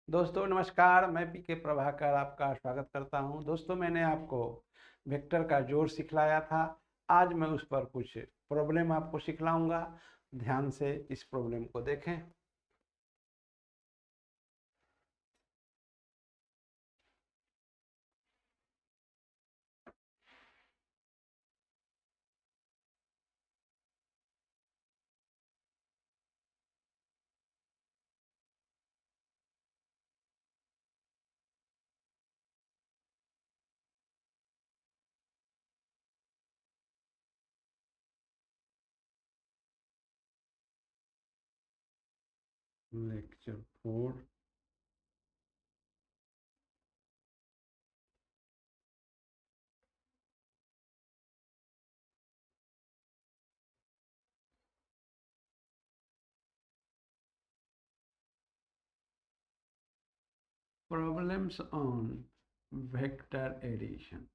दोस्तों नमस्कार, मैं पीके प्रभाकर आपका स्वागत करता हूं। दोस्तों मैंने आपको वेक्टर का जोड़ सिखलाया था। आज मैं उस पर कुछ प्रॉब्लम आपको सिखलाऊंगा। ध्यान से इस प्रॉब्लम को देखें। Lecture 4। Problems on vector addition.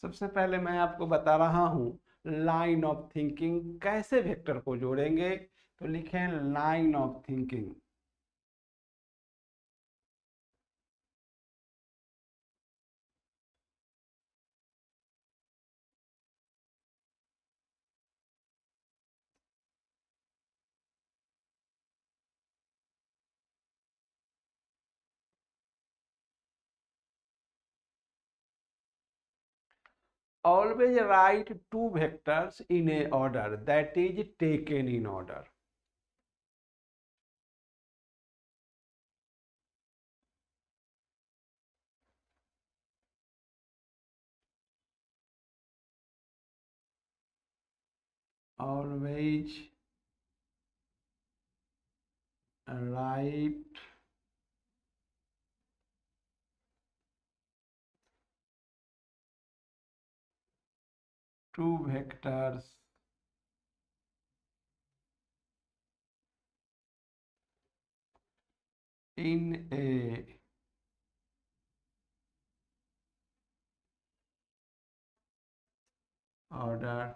सबसे पहले मैं आपको बता रहा हूँ लाइन ऑफ थिंकिंग कैसे वेक्टर को जोड़ेंगे। तो लिखें line of thinking. Always write two vectors in a order that is taken in order. Always write two vectors in a order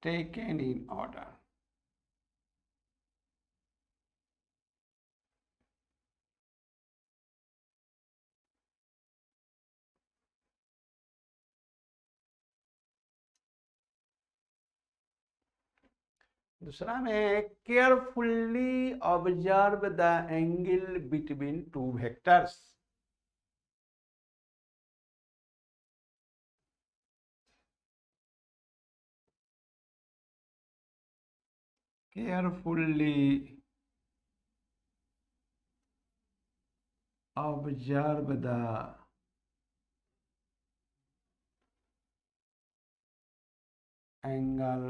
taken in order. दूसरा में carefully observe the angle between two vectors. Carefully observe the angle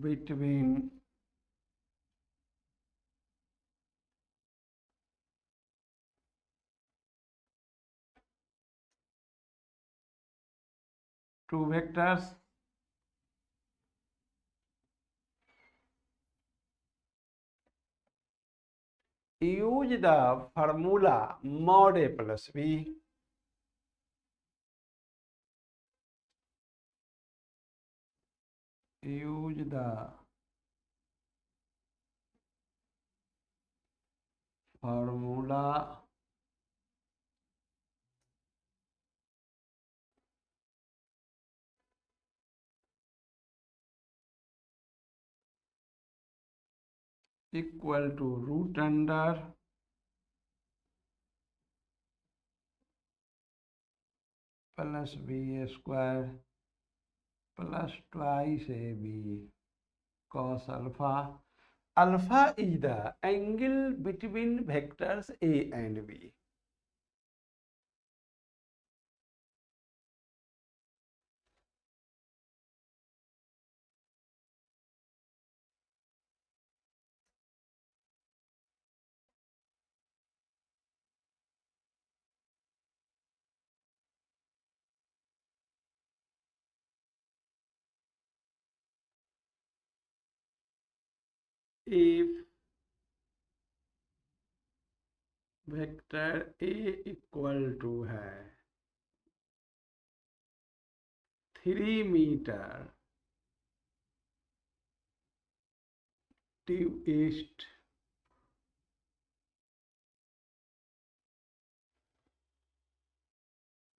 between two vectors. Use the formula mod A plus B. Use the formula equal to root under plus B square plus twice AB cos alpha. Alpha is the angle between vectors A and B. If vector A equal to है 3 metre due east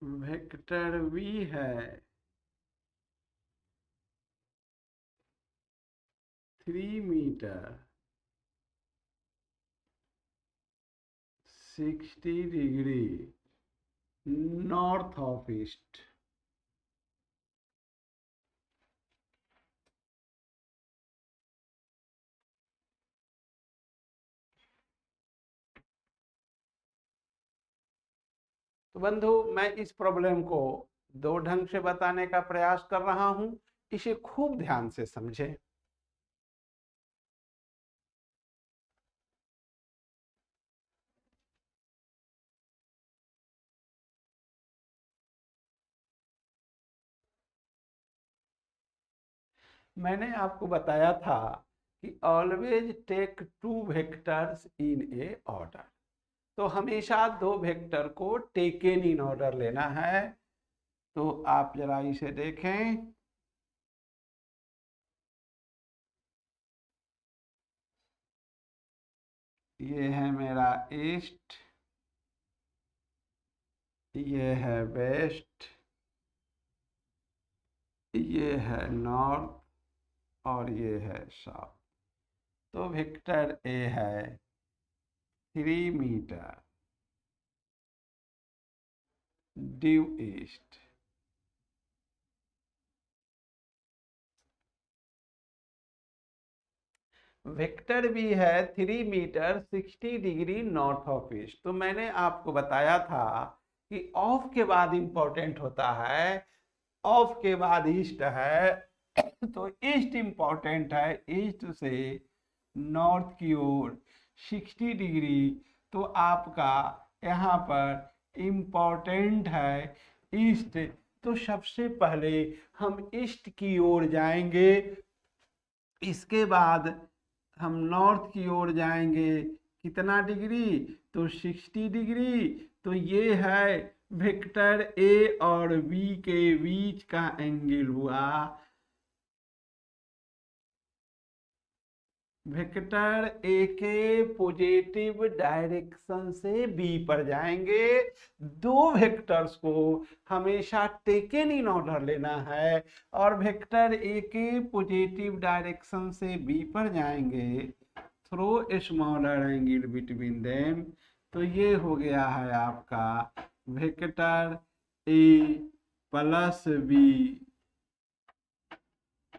vector B है 3 metre 60 degree north of east. तो बंधु, मैं इस problem को दो ढंग से बताने का प्रयास कर रहा हूं, इसे खूब ध्यान से समझें। मैंने आपको बताया था कि always take 2 vectors in a order. तो हमेशा 2 वेक्टर को टेकन इन ऑर्डर लेना है। तो आप जरा इसे देखें। ये है मेरा ईस्ट, ये है वेस्ट, ये है नॉर्थ और ये है साउथ। तो वेक्टर ए है 3 मीटर ड्यू ईस्ट। वेक्टर भी है 3 metre 60 degree north of east. तो मैंने आपको बताया था कि ऑफ के बाद इंपॉर्टेंट होता है, ऑफ के बाद ईस्ट है। तो ईस्ट इंपॉर्टेंट है, ईस्ट से नॉर्थ की ओर 60 डिग्री। तो आपका यहाँ पर इंपॉर्टेंट है ईस्ट। तो सबसे पहले हम ईस्ट की ओर जाएंगे, इसके बाद हम नॉर्थ की ओर जाएंगे। कितना डिग्री? तो 60 डिग्री। तो ये है वेक्टर ए और बी के बीच का एंगल हुआ। वेक्टर ए के पॉजिटिव डायरेक्शन से बी पर जाएंगे। 2 वेक्टर्स को हमेशा टेकन इन ऑर्डर लेना है और वेक्टर ए के पॉजिटिव डायरेक्शन से बी पर जाएंगे through a smaller angle between them. तो ये हो गया है आपका vector A plus B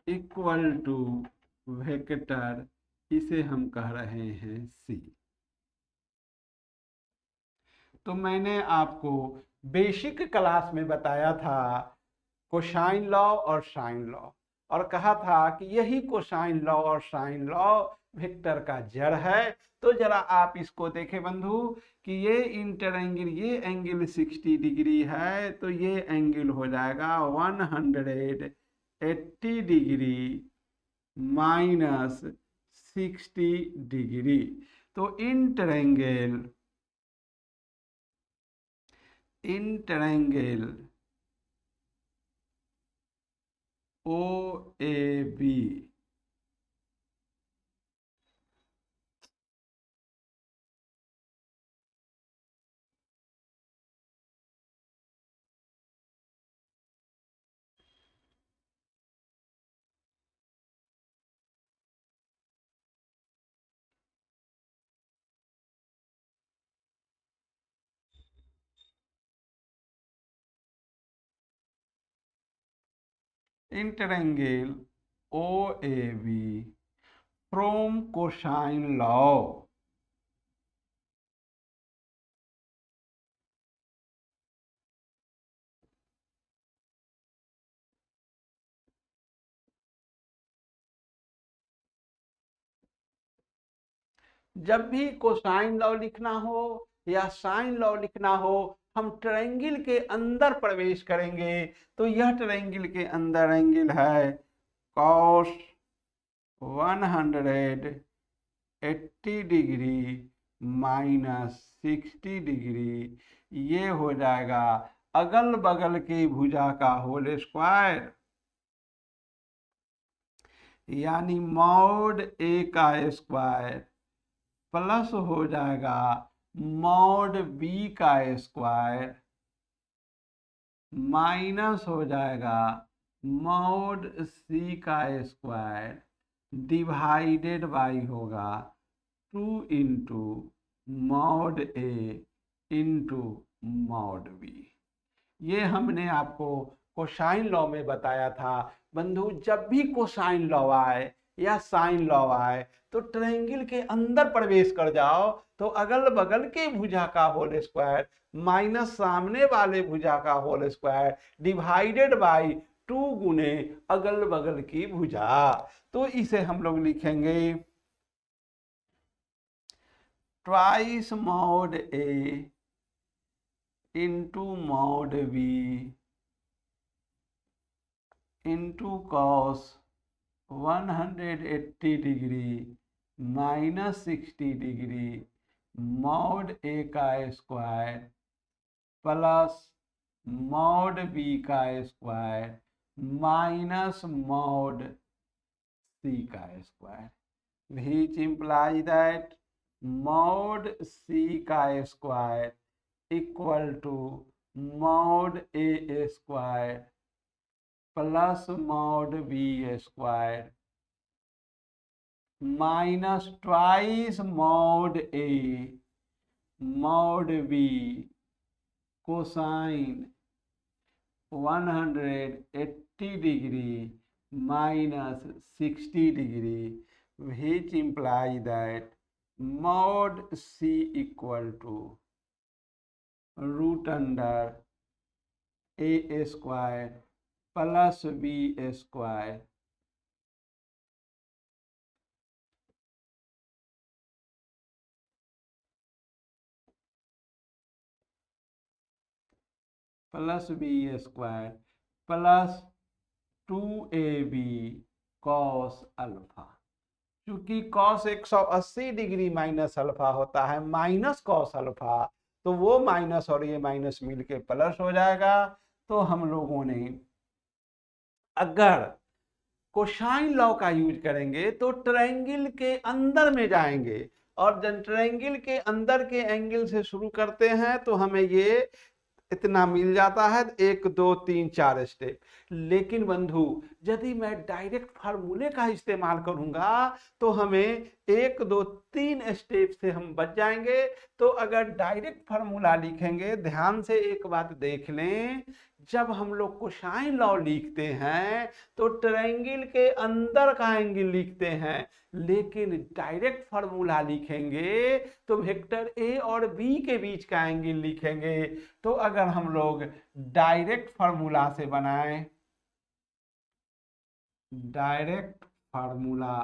equal to vector, इसे हम कह रहे हैं सी। तो मैंने आपको बेसिक क्लास में बताया था कोसाइन लॉ और साइन लॉ, और कहा था कि यही कोसाइन लॉ और साइन लॉ वेक्टर का जड़ है। तो जरा आप इसको देखें बंधु कि ये इंटर एंगल, ये एंगल 60 डिग्री है, तो ये एंगल हो जाएगा 180 डिग्री माइनस 60 डिग्री। तो inter angle O A B inter angle O A B from cosine law. जब भी कोसाइन लॉ लिखना हो या साइन लॉ लिखना हो, हम ट्रायंगल के अंदर प्रवेश करेंगे। तो यह ट्रायंगल के अंदर एंगल है cos 180 80 डिग्री माइनस 60 डिग्री, ये हो जाएगा अगल बगल की भुजा का होल स्क्वायर, यानी मॉड ए का स्क्वायर प्लस हो जाएगा मॉड बी का स्क्वायर माइनस हो जाएगा मॉड सी का स्क्वायर डिवाइडेड बाई होगा 2 into mod A into mod B. ये हमने आपको कोसाइन लॉ में बताया था बंधु, जब भी कोसाइन लॉ आए या साइन लॉ आए तो ट्रायंगल के अंदर प्रवेश कर जाओ तो अगल बगल के भुजा का होल स्क्वायर माइनस सामने वाले भुजा का होल स्क्वायर डिवाइडेड बाई 2 गुने अगल बगल की भुजा। तो इसे हम लोग लिखेंगे twice mod A into mod B into cos 180 degree minus 60 degree mod A का स्क्वायर प्लस मॉड बी का स्क्वायर माइनस मॉड सी का square, which implies that mod c का square equal to mod A square plus mod B square minus twice mod A mod B cosine 180 degree minus 60 degree, which imply that mod c equal to root under a square plus b square plus b square plus 2ab cos alpha. चूंकि cos 180 degree minus alpha होता है minus cos alpha, तो वो minus और ये minus मिलके plus हो जाएगा। तो हम लोगों ने अगर कोसाइन लॉ का यूज करेंगे तो ट्रायंगल के अंदर में जाएंगे और जब ट्रायंगल के अंदर के एंगल से शुरू करते हैं तो हमें ये इतना मिल जाता है 1 2 3 4 स्टेप। लेकिन बंधु यदि मैं डायरेक्ट फार्मूले का इस्तेमाल करूंगा तो हमें 1 2 3 स्टेप से हम बच जाएंगे। तो अगर डायरेक्ट फार्मूला लिखेंगे, ध्यान से एक बात देख लें, जब हम लोग कोसाइन लॉ लिखते हैं तो ट्रायंगल के अंदर का एंगल लिखते हैं, लेकिन डायरेक्ट फार्मूला लिखेंगे तो वेक्टर ए और बी के बीच का एंगल लिखेंगे। तो अगर हम लोग डायरेक्ट फार्मूला से बनाएं, डायरेक्ट फार्मूला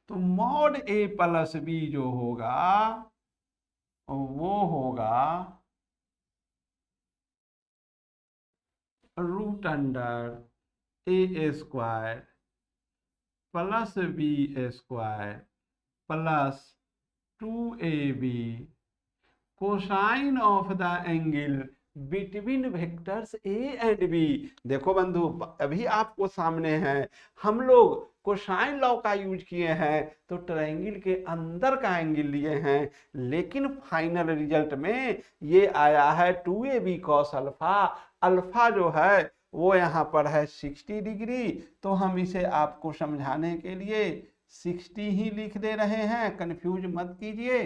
तो मॉड ए प्लस बी जो होगा वो होगा root under A square plus B square plus 2ab cosine of the angle between vectors A and B. देखो बंधु, अभी आपको सामने है, हम लोग कोसाइन लॉ का यूज किए हैं तो ट्रायंगल के अंदर का एंगल लिए हैं, लेकिन फाइनल रिजल्ट में ये आया है 2ab cos अल्फा। अल्फा जो है वो यहाँ पर है 60 डिग्री, तो हम इसे आपको समझाने के लिए 60 ही लिख दे रहे हैं, कंफ्यूज मत कीजिए।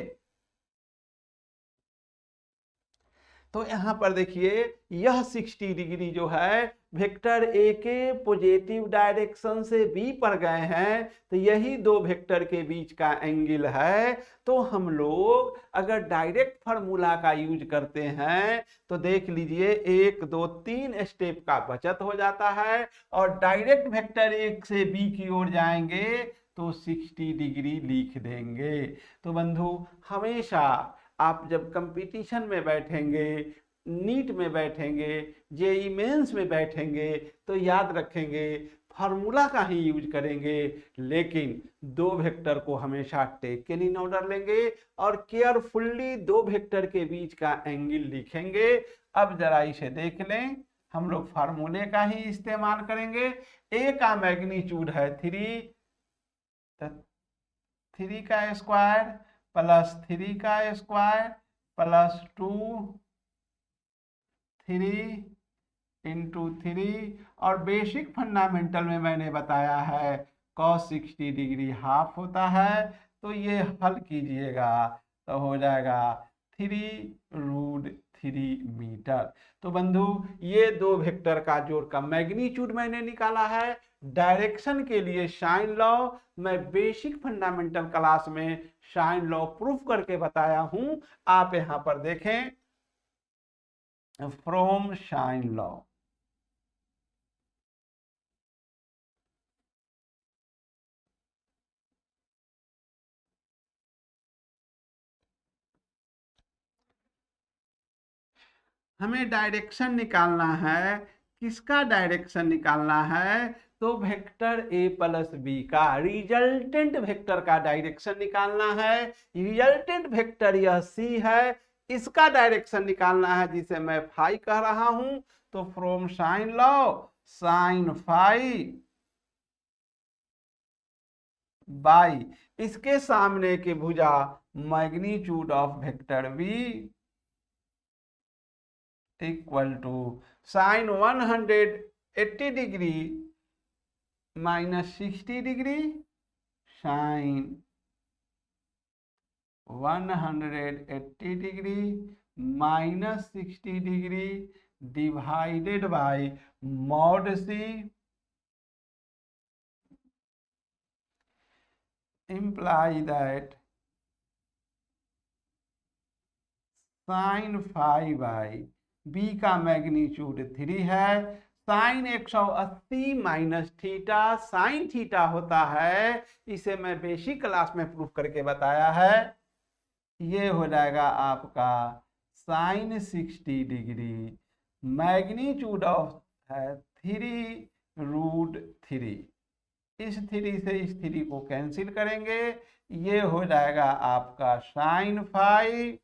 तो यहाँ पर देखिए यह 60 डिग्री जो है वेक्टर ए के पॉजिटिव डायरेक्शन से बी पर गए हैं, तो यही दो वेक्टर के बीच का एंगल है। तो हम लोग अगर डायरेक्ट फार्मूला का यूज करते हैं तो देख लीजिए 1 2 3 स्टेप का बचत हो जाता है, और डायरेक्ट वेक्टर ए से बी की ओर जाएंगे तो 60 डिग्री लिख देंगे। तो बंधु हमेशा आप जब कंपटीशन में बैठेंगे, नीट में बैठेंगे, जेईई मेंस में बैठेंगे, तो याद रखेंगे फार्मूला का ही यूज करेंगे, लेकिन दो वेक्टर को हमेशा टेकन इन ऑर्डर लेंगे और केयरफुल्ली दो वेक्टर के बीच का एंगल लिखेंगे। अब जरा इसे देख लें, हम लोग फार्मूले का ही इस्तेमाल करेंगे। ए का मैग्नीट्यूड है 3, 3 का स्क्वायर प्लस 3 का स्क्वायर प्लस 2 3 इंटू 3, और बेसिक फंडामेंटल में मैंने बताया है cos 60 डिग्री हाफ होता है। तो ये हल कीजिएगा तो हो जाएगा 3√3 मीटर। तो बंधु, ये दो वेक्टर का जोड़ का मैग्नीट्यूड मैंने निकाला है। डायरेक्शन के लिए साइन लॉ मैं बेसिक फंडामेंटल क्लास में साइन लॉ प्रूफ करके बताया हूं, आप यहां पर देखें, फ्रॉम साइन लॉ। हमें डायरेक्शन निकालना है, किसका डायरेक्शन निकालना है? तो वेक्टर ए प्लस बी का रिजल्टेंट वेक्टर का डायरेक्शन निकालना है। रिजल्टेंट वेक्टर यह सी है, इसका डायरेक्शन निकालना है जिसे मैं फाई कह रहा हूं। तो from sine law sine phi by इसके सामने के भुजा magnitude of vector B equal to sine 180 degree minus 60 degree sine 180 degree minus 60 degree divided by mod C imply that sine phi by B का magnitude 3 है। Sine 180 minus theta sine theta होता है, इसे मैं बेसिक क्लास में proof करके बताया है। ये हो जाएगा आपका साइन 60 डिग्री, मैग्नीट्यूड ऑफ है 3√3। इस 3 से इस 3 को कैंसिल करेंगे, ये हो जाएगा आपका साइन फाई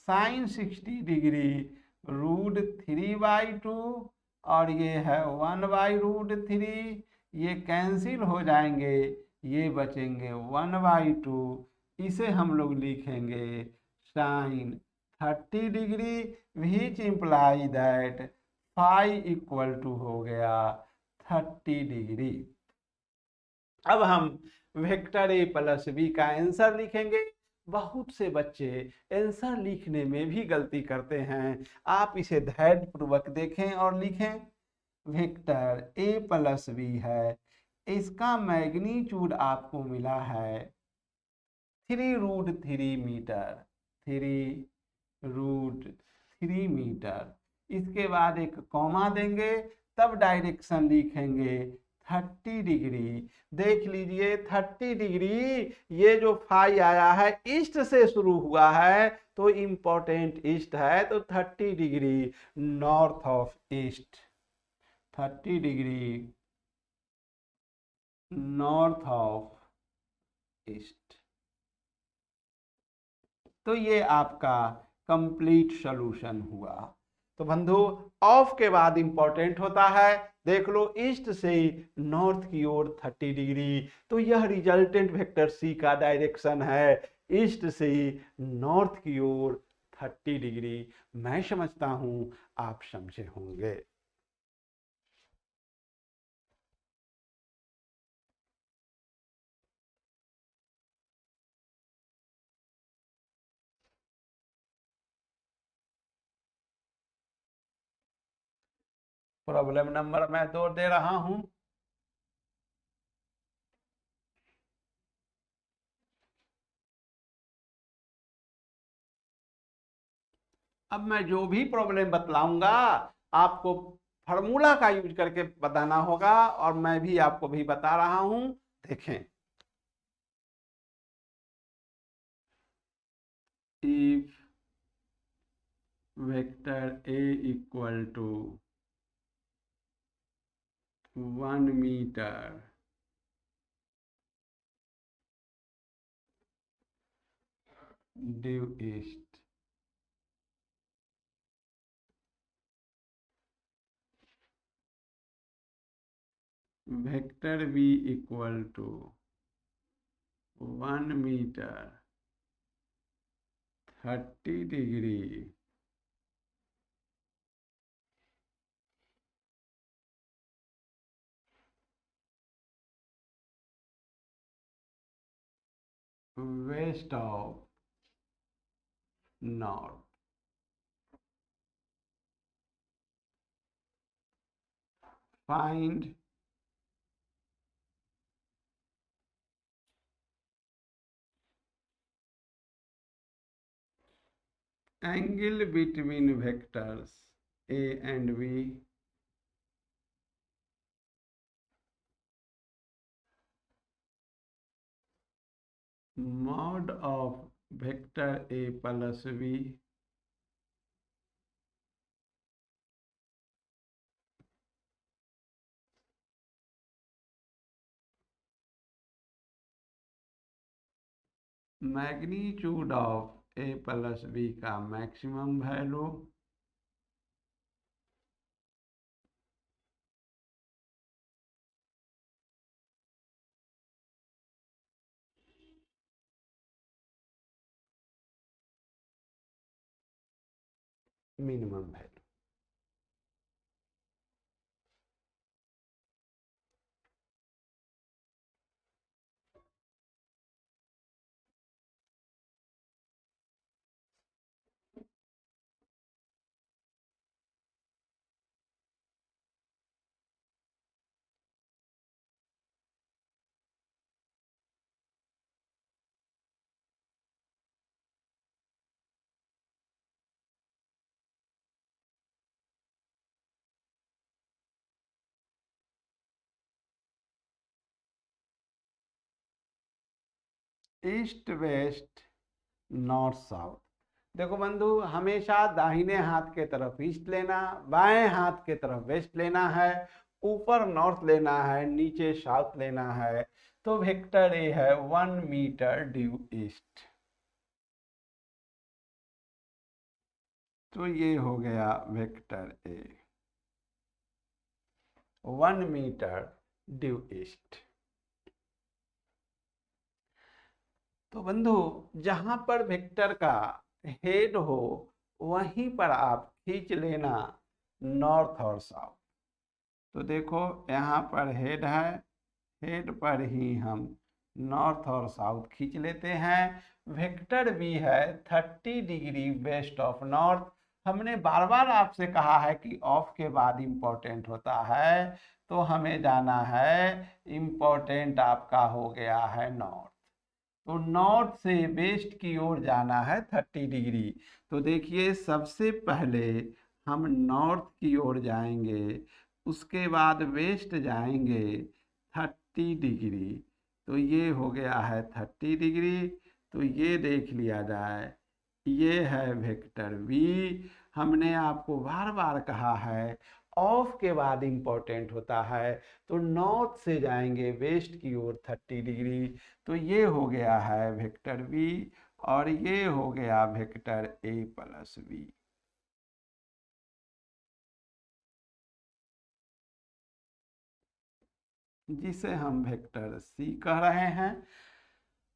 साइन 60 डिग्री √3/2, और ये है 1/√3। ये कैंसिल हो जाएंगे, ये बचेंगे 1/2। इसे हम लोग लिखेंगे sine 30 degree, which imply that phi equal to हो गया 30 डिग्री। अब हम वेक्टर ए प्लस बी का आंसर लिखेंगे। बहुत से बच्चे आंसर लिखने में भी गलती करते हैं, आप इसे धैर्यपूर्वक देखें और लिखें। वेक्टर ए प्लस बी है, इसका मैग्नीट्यूड आपको मिला है 3√3 मीटर, 3√3 मीटर। इसके बाद एक कॉमा देंगे, तब डायरेक्शन लिखेंगे 30 डिग्री। देख लीजिए 30 डिग्री, ये जो फाई आया है ईस्ट से शुरू हुआ है, तो इंपॉर्टेंट ईस्ट है, तो 30 degree north of east, 30 degree north of east. तो ये आपका कंप्लीट सॉल्यूशन हुआ। तो बंधु, ऑफ के बाद इंपॉर्टेंट होता है, देख लो ईस्ट से नॉर्थ की ओर 30 डिग्री, तो यह रिजल्टेंट वेक्टर सी का डायरेक्शन है, ईस्ट से नॉर्थ की ओर 30 डिग्री। मैं समझता हूं आप समझे होंगे। प्रॉब्लम नंबर मैं 2 दे रहा हूं। अब मैं जो भी प्रॉब्लम बतलाऊंगा आपको फार्मूला का यूज करके बताना होगा, और मैं भी आपको भी बता रहा हूं, देखें। If vector A equal to 1 metre due east. Vector v equal to 1 metre 30 degree west of north. Find angle between vectors a and b mod of vector a plus b magnitude of a plus b का maximum value minimum value. East west north south. देखो बंधु, हमेशा दाहिने हाथ के तरफ east लेना, बाएं हाथ के तरफ वेस्ट लेना है, ऊपर नॉर्थ लेना है, नीचे साउथ लेना है। तो वेक्टर ए है 1 मीटर ड्यू ईस्ट। तो ये हो गया vector A 1 metre due east. तो बंधु, जहां पर वेक्टर का हेड हो वहीं पर आप खींच लेना नॉर्थ और साउथ। तो देखो यहाँ पर हेड है, हेड पर ही हम नॉर्थ और साउथ खींच लेते हैं। वेक्टर बी है 30 डिग्री वेस्ट ऑफ नॉर्थ। हमने बार बार आपसे कहा है कि ऑफ के बाद इंपॉर्टेंट होता है, तो हमें जाना है, इंपॉर्टेंट आपका हो गया है नॉर्थ। तो नॉर्थ से वेस्ट की ओर जाना है 30 डिग्री। तो देखिए सबसे पहले हम नॉर्थ की ओर जाएंगे, उसके बाद वेस्ट जाएंगे 30 डिग्री। तो ये हो गया है 30 डिग्री। तो ये देख लिया जाए, ये है वेक्टर v। हमने आपको बार बार कहा है ऑफ के बाद इंपॉर्टेंट होता है, तो नॉर्थ से जाएंगे वेस्ट की ओर 30 डिग्री। तो ये हो गया है वेक्टर v और ये हो गया वेक्टर a प्लस b। जिसे हम वेक्टर c कह रहे हैं।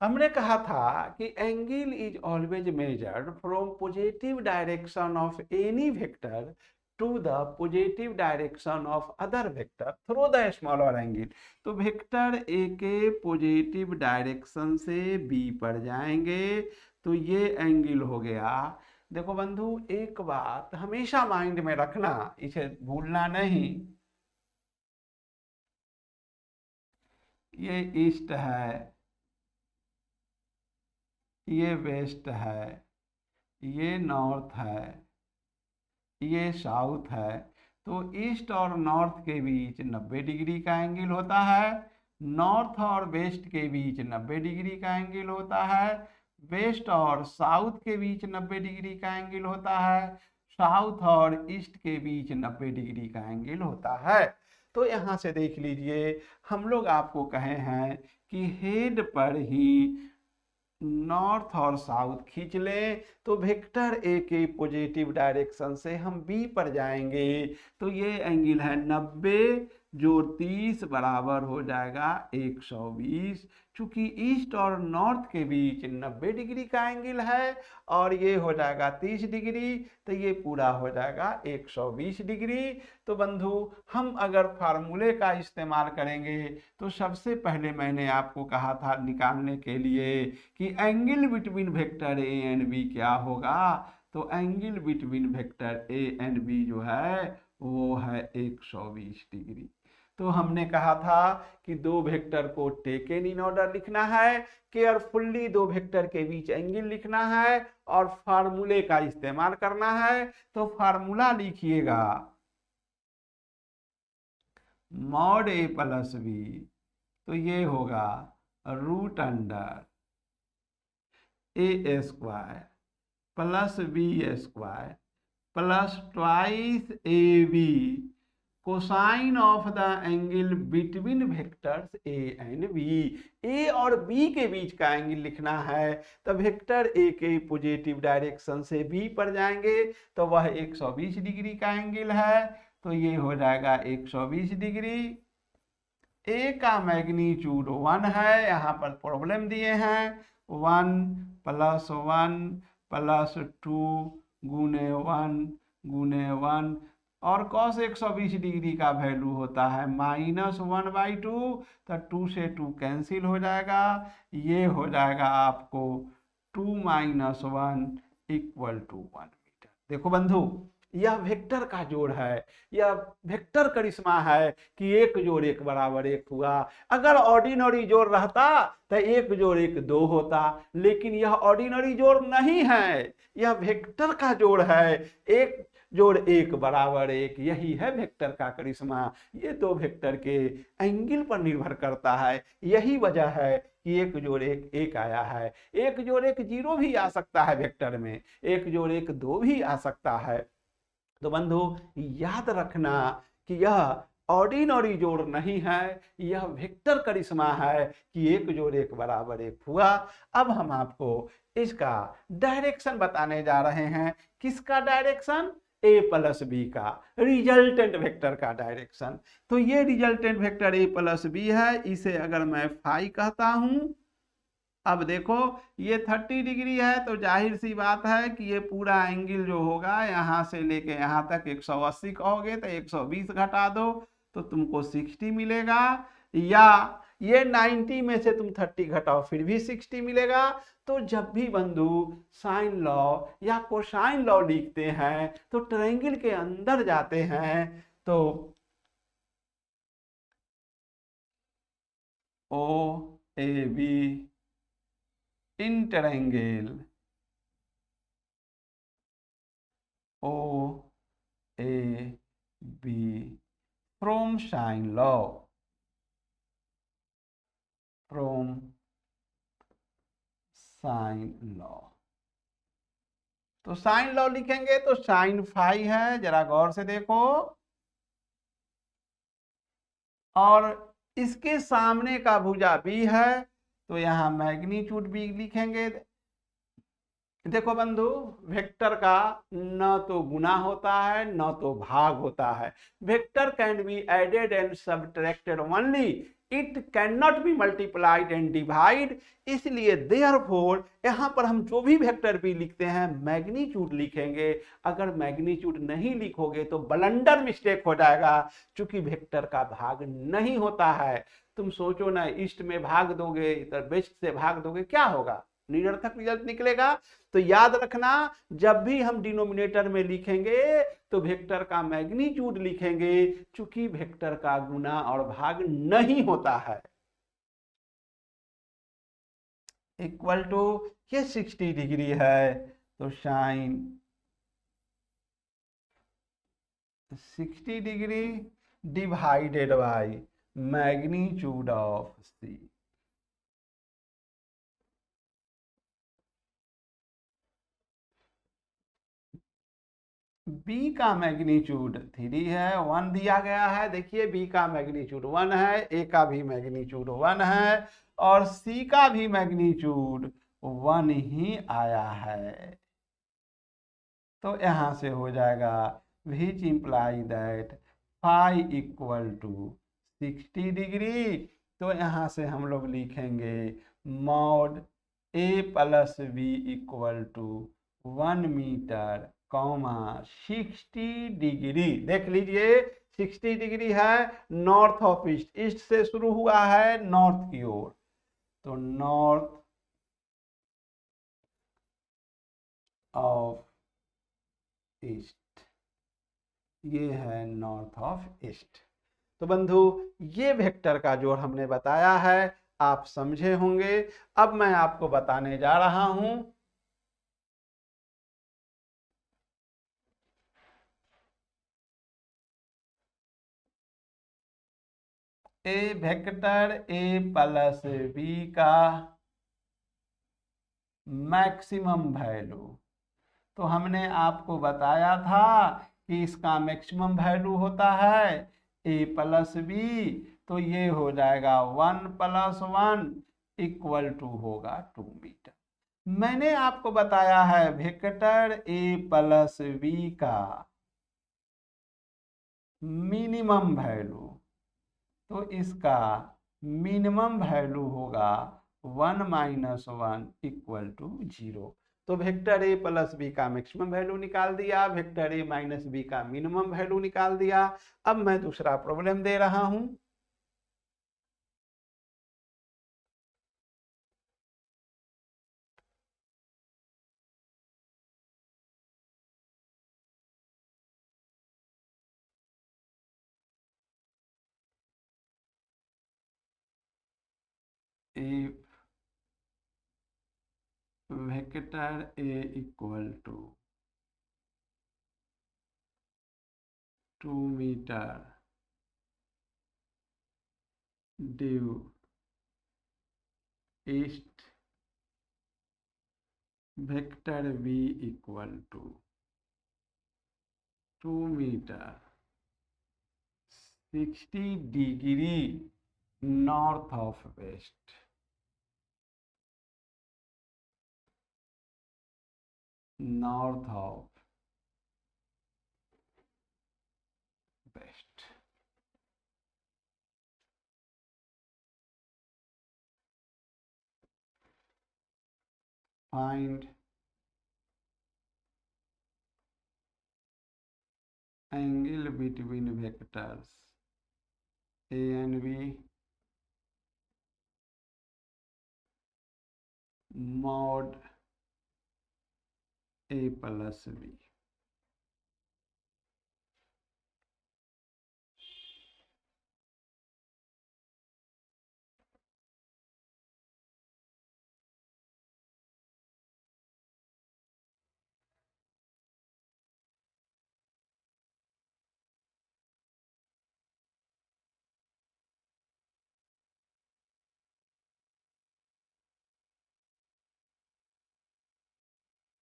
हमने कहा था कि angle is always measured from positive direction of any vector to the positive direction of other vector through the smaller angle. तो वेक्टर ए के पॉजिटिव डायरेक्शन से बी पर जाएंगे, तो ये एंगल हो गया। देखो बंधु, एक बात हमेशा माइंड में रखना, इसे भूलना नहीं। ये ईस्ट है, ये वेस्ट है, ये नॉर्थ है, ये साउथ है। तो ईस्ट और नॉर्थ के बीच 90 डिग्री का एंगल होता है, नॉर्थ और वेस्ट के बीच 90 डिग्री का एंगल होता है, वेस्ट और साउथ के बीच 90 डिग्री का एंगल होता है, साउथ और ईस्ट के बीच 90 डिग्री का एंगल होता है। तो यहाँ से देख लीजिए, हम लोग आपको कहे हैं कि हेड पर ही नॉर्थ और साउथ खींच लें तो वेक्टर ए के पॉजिटिव डायरेक्शन से हम बी पर जाएंगे। तो ये एंगल है 90 जोड़ 30 बराबर हो जाएगा 120। चूंकि ईस्ट और नॉर्थ के बीच 90 डिग्री का एंगल है और ये हो जाएगा 30 डिग्री, तो ये पूरा हो जाएगा 120 डिग्री। तो बंधु, हम अगर फार्मूले का इस्तेमाल करेंगे तो सबसे पहले मैंने आपको कहा था निकालने के लिए कि angle between vector A and B क्या होगा। तो angle between vector A and B जो है वो है 120 डिग्री। तो हमने कहा था कि दो वेक्टर को टेकन इन ऑर्डर लिखना है, केयरफुल्ली दो वेक्टर के बीच एंगल लिखना है और फार्मूले का इस्तेमाल करना है। तो फार्मूला लिखिएगा मॉड ए प्लस बी, तो ये होगा root under A square plus B square plus twice A B cosine of the angle between vectors A and B. A और बी के बीच का एंगल लिखना है तो वेक्टर ए के पॉजिटिव डायरेक्शन से बी पर जाएंगे तो वह 120 डिग्री का एंगल है। तो ये हो जाएगा 120 डिग्री। ए का मैग्नीट्यूड 1 है, यहाँ पर प्रॉब्लम दिए हैं 1 प्लस 1 प्लस 2 गुने 1 गुने 1 और cos 120 डिग्री का वैल्यू होता है -1/2। तो 2 से 2 कैंसिल हो जाएगा, ये हो जाएगा आपको 2 - 1 = 1 मीटर। देखो बंधु, यह वेक्टर का जोड़ है, यह वेक्टर करिश्मा है कि 1 जोड़ 1 बराबर 1 हुआ। अगर ऑर्डिनरी जोड़ रहता तो 1 जोड़ 1 2 होता, लेकिन यह ऑर्डिनरी जोड़ नहीं है, यह वेक्टर का जोड़ है। 1 जोड़ 1 बराबर 1, यही है वेक्टर का करिश्मा। ये दो वेक्टर के एंगल पर निर्भर करता है, यही वजह है कि 1 जोड़ 1 1 आया है। 1 जोड़ 1 0 भी आ सकता है वेक्टर में, 1 जोड़ 1 2 भी आ सकता है। तो बंधु, याद रखना कि यह ऑर्डिनरी जोड़ नहीं है, यह वेक्टर करिश्मा है कि 1 जोड़ 1 बराबर 1 हुआ। अब हम आपको इसका डायरेक्शन बताने जा रहे हैं। किसका डायरेक्शन? ए प्लस बी का, रिजल्टेंट वेक्टर का डायरेक्शन। तो ये resultant vector A plus B है, इसे अगर मैं फाई कहता हूं, अब देखो ये 30 डिग्री है तो जाहिर सी बात है कि ये पूरा एंगल जो होगा यहाँ से लेके यहाँ तक 180 कहोगे तो 120 घटा दो तो तुमको 60 मिलेगा, या ये 90 में से तुम 30 घटाओ फिर भी 60 मिलेगा। तो जब भी बंधु साइन लॉ या कोसाइन लॉ लिखते हैं तो ट्रायंगल के अंदर जाते हैं तो O A B in triangle O A B from sine law, from sine law. तो साइन लॉ लिखेंगे तो साइन फाई है, जरा गौर से देखो, और इसके सामने का भुजा बी है तो यहां मैग्नीट्यूड बी लिखेंगे। देखो बंधु, वेक्टर का न तो गुना होता है न तो भाग होता है। Vector can be added and subtracted only, it can not be multiplied and divide. इसलिए देयरफॉर यहाँ पर हम जो भी वेक्टर भी लिखते हैं मैग्नीट्यूड लिखेंगे। अगर मैग्नीट्यूड नहीं लिखोगे तो ब्लंडर मिस्टेक हो जाएगा, क्योंकि वेक्टर का भाग नहीं होता है। तुम सोचो ना, ईस्ट में भाग दोगे तो वेस्ट से भाग दोगे, क्या होगा? निरर्थक रिजल्ट निकलेगा। तो याद रखना, जब भी हम डिनोमिनेटर में लिखेंगे तो वेक्टर का मैग्नीट्यूड लिखेंगे, चूंकि वेक्टर का गुना और भाग नहीं होता है। इक्वल टू ये 60 डिग्री है तो sine 60 degree divided by magnitude of C. B का मैग्नीट्यूड 3 है, 1 दिया गया है। देखिए बी का मैग्नीट्यूड 1 है, ए का भी मैग्नीट्यूड 1 है और सी का भी मैग्नीट्यूड 1 ही आया है। तो यहां से हो जाएगा which imply that phi equal to 60 degree. तो यहां से हम लोग लिखेंगे mod A plus B equal to 1 metre comma 60 degree. देख लीजिए 60 डिग्री है, नॉर्थ ऑफ ईस्ट, ईस्ट से शुरू हुआ है नॉर्थ की ओर, तो नॉर्थ ऑफ ईस्ट, ये है नॉर्थ ऑफ ईस्ट। तो बंधु ये वेक्टर का जोड़ हमने बताया है, आप समझे होंगे। अब मैं आपको बताने जा रहा हूं a vector A plus B का मैक्सिमम वैल्यू। तो हमने आपको बताया था कि इसका मैक्सिमम वैल्यू होता है ए प्लस बी, तो ये हो जाएगा 1 + 1 इक्वल टू होगा 2 मीटर। मैंने आपको बताया है वेक्टर ए प्लस बी का मिनिमम वैल्यू, तो इसका मिनिमम वैल्यू होगा 1 - 1 इक्वल टू 0। तो वेक्टर ए प्लस बी का मैक्सिमम वैल्यू निकाल दिया, वेक्टर ए माइनस बी का मिनिमम वैल्यू निकाल दिया। अब मैं दूसरा प्रॉब्लम दे रहा हूं। A vector A equal to 2 metre due east, vector B equal to 2 metre 60 degree north of west, north of west. Find angle between vectors A and B mod A plus B.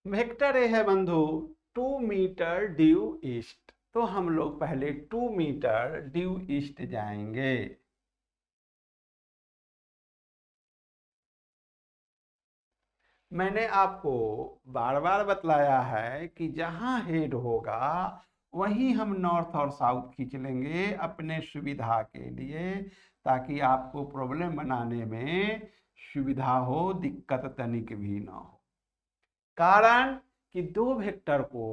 Vector A है बंधु 2 metre due east, तो हम लोग पहले 2 metre due east जाएंगे। मैंने आपको बार बार बतलाया है कि जहां हेड होगा वहीं हम नॉर्थ और साउथ खींच लेंगे अपने सुविधा के लिए, ताकि आपको प्रॉब्लम बनाने में सुविधा हो, दिक्कत तनिक भी ना हो। कारण कि दो वेक्टर को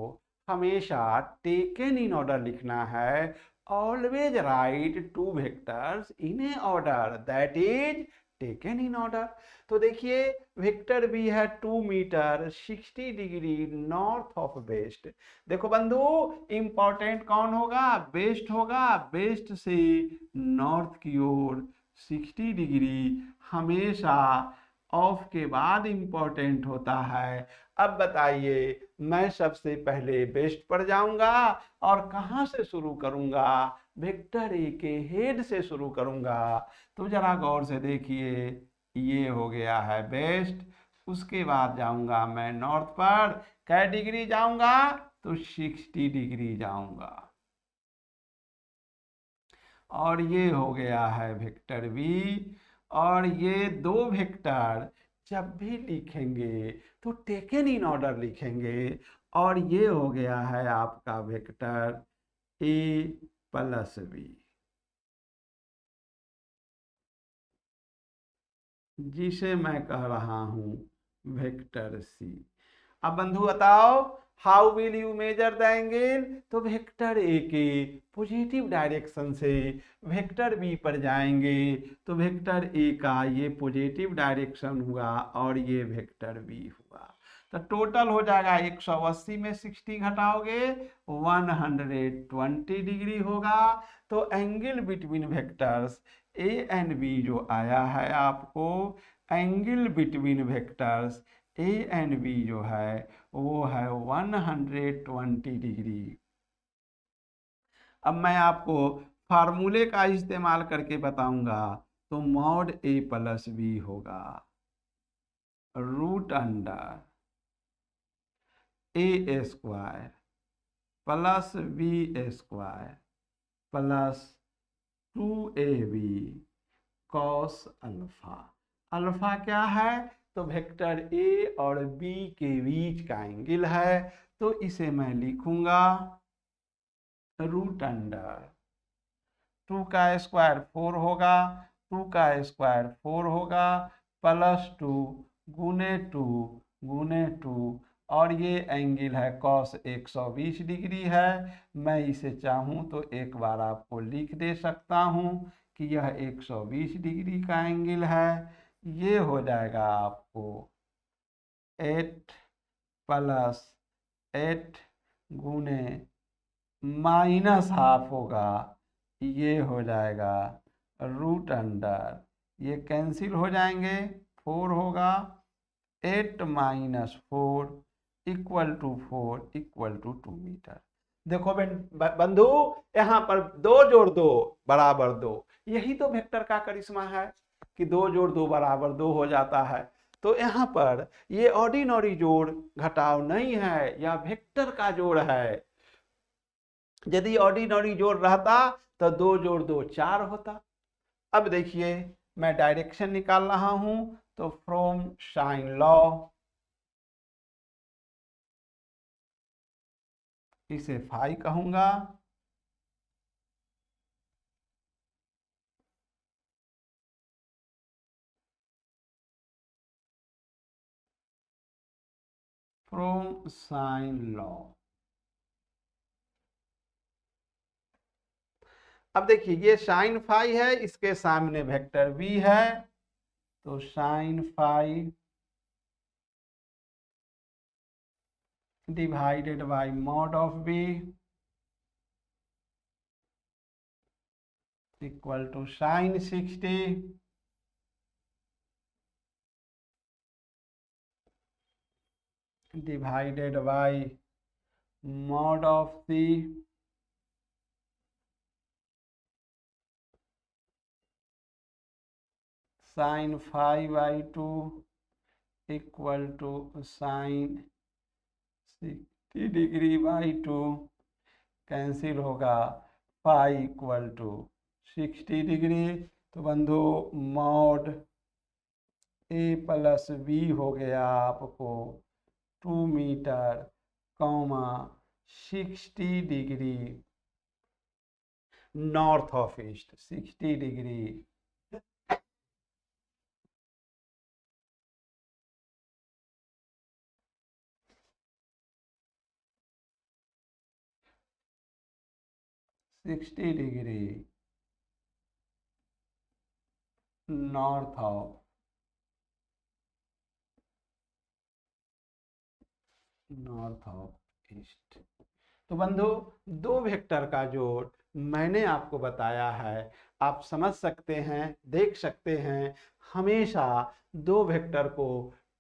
हमेशा टेकन इन ऑर्डर लिखना है। Always write two vectors in a order that is taken in order. तो देखिए वेक्टर भी है 2 metre 60 degree north of west. देखो बंधु इंपॉर्टेंट कौन होगा, वेस्ट होगा, वेस्ट से नॉर्थ की ओर 60 डिग्री हमेशा ऑफ के बाद इंपॉर्टेंट होता है। अब बताइए मैं सबसे पहले वेस्ट पर जाऊंगा और कहां से शुरू करूंगा, वेक्टर ए के हेड से शुरू करूंगा। तो जरा गौर से देखिए ये हो गया है वेस्ट, उसके बाद जाऊंगा मैं नॉर्थ पर, कै डिग्री जाऊंगा तो 60 डिग्री जाऊंगा। और ये हो गया है वेक्टर बी। और ये दो वेक्टर जब भी लिखेंगे तो टेकन इन ऑर्डर लिखेंगे। और ये हो गया है आपका वेक्टर ए प्लस बी, जिसे मैं कह रहा हूं वेक्टर सी। अब बंधु बताओ, how will you measure the angle? तो वेक्टर ए के पॉजिटिव डायरेक्शन से वेक्टर बी पर जाएंगे, तो वेक्टर ए का ये पॉजिटिव डायरेक्शन हुआ और ये वेक्टर बी हुआ। तो टोटल हो जाएगा 180 में 60 घटाओगे 120 डिग्री होगा। तो angle between vectors A and B जो आया है आपको, angle between vectors A and B जो है वो है 120 डिग्री। अब मैं आपको फार्मूले का इस्तेमाल करके बताऊंगा। तो मॉड ए प्लस बी होगा root under A square plus B square plus 2ab cos alpha. Alpha क्या है? तो वेक्टर ए और बी के बीच का एंगल है, तो इसे मैं लिखूंगा रूट अंडर 2 का स्क्वायर 4 होगा, 2 का स्क्वायर 4 होगा प्लस 2 गुने 2 गुने 2। और ये एंगल है कॉस 120 डिग्री है। मैं इसे चाहूँ तो एक बार आपको लिख दे सकता हूँ कि यह 120 डिग्री का एंगल है। ये हो जाएगा आपको 8 प्लस 8 गुने माइनस हाफ होगा, ये हो जाएगा रूट अंडर, ये कैंसिल हो जाएंगे 4 होगा 8 minus 4 equal to 4 equal to 2 metre. देखो बंधु, यहाँ पर 2 जोड़ 2 बराबर 2, यही तो वेक्टर का करिश्मा है कि 2 जोड़ 2 बराबर 2 हो जाता है। तो यहाँ पर ये ऑर्डिनरी जोड़ घटाव नहीं है, यह वेक्टर का जोड़ है। यदि ऑर्डिनरी जोड़ रहता तो 2 जोड़ 2 4 होता। अब देखिए मैं डायरेक्शन निकाल रहा हूं, तो फ्रॉम साइन लॉ इसे फाई कहूंगा। From sine law. अब देखिए ये साइन फाई है, इसके सामने वेक्टर बी है, तो sine phi divided by mod of B equal to sine 60 divided by mod of C sine 5/2 equal to sine 60 degree by 2 cancel होगा, पाई इक्वल टू 60 डिग्री। तो बंधु मॉड ए प्लस बी हो गया आपको 2 metre comma 60 degree north of east 60 degree north of east. तो बंधु दो vector का जोड़ मैंने आपको बताया है, आप समझ सकते हैं, देख सकते हैं। हमेशा दो वेक्टर को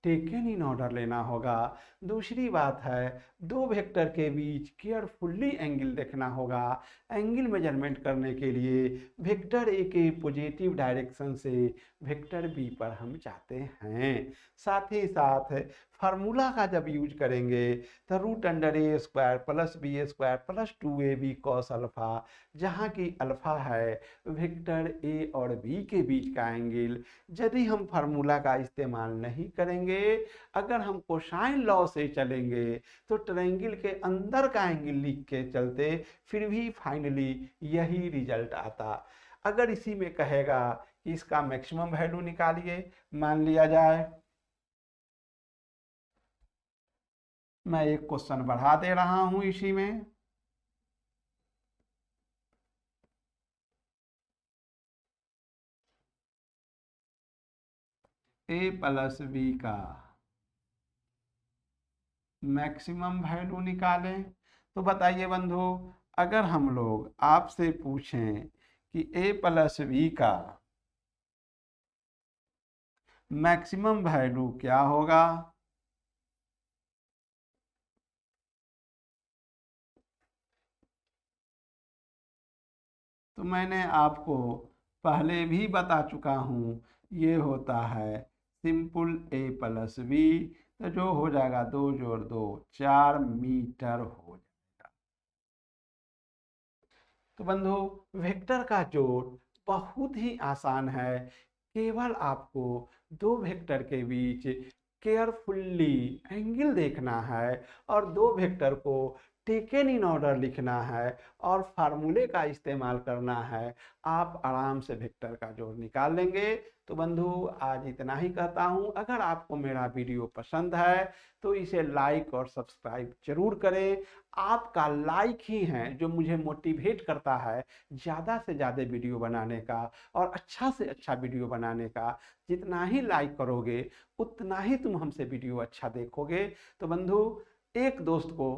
टेकन इन ऑर्डर लेना होगा। दूसरी बात है, दो वेक्टर के बीच केयरफुल्ली एंगल देखना होगा। एंगल मेजरमेंट करने के लिए वेक्टर ए के पॉजिटिव डायरेक्शन से वेक्टर बी पर हम जाते हैं। साथ ही साथ फार्मूला का जब यूज करेंगे तो √A² + B² + 2AB cos alpha, जहाँ की अल्फा है वेक्टर ए और बी के बीच का एंगल। यदि हम फार्मूला का इस्तेमाल नहीं करेंगे, अगर हम कोसाइन लॉ से चलेंगे तो ट्रायंगल के अंदर का एंगल लिख के चलते, फिर भी फाइनली यही रिजल्ट आता। अगर इसी में कहेगा कि इसका मैक्सिमम वैल्यू निकालिए, मान लिया जाए, मैं एक क्वेश्चन बढ़ा दे रहा हूं इसी में। A+B का मैक्सिमम वैल्यू निकालें। तो बताइए बंधु, अगर हम लोग आपसे पूछें कि A+B का मैक्सिमम वैल्यू क्या होगा, तो मैंने आपको पहले भी बता चुका हूं, ये होता है सिंपल A+B। तो जो हो जाएगा 2 जोड़ 2 4 मीटर हो जाएगा। तो बंधु, वेक्टर का जोड़ बहुत ही आसान है। केवल आपको दो वेक्टर के बीच केयरफुल्ली एंगल देखना है और दो वेक्टर को टेकन इन ऑर्डर लिखना है और फार्मूले का इस्तेमाल करना है। आप आराम से वेक्टर का जोड़ निकाल लेंगे। तो बंधु, आज इतना ही कहता हूं। अगर आपको मेरा वीडियो पसंद है तो इसे लाइक और सब्सक्राइब जरूर करें। आपका लाइक ही है जो मुझे मोटिवेट करता है ज़्यादा से ज़्यादा वीडियो बनाने का और अच्छा से अच्छा वीडियो बनाने का। जितना ही लाइक करोगे उतना ही तुम हमसे वीडियो अच्छा देखोगे। तो बंधु, एक दोस्त को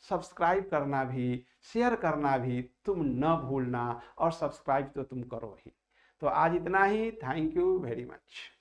सब्सक्राइब करना भी, शेयर करना भी तुम न भूलना, और सब्सक्राइब तो तुम करो ही। तो आज इतना ही। Thank you very much.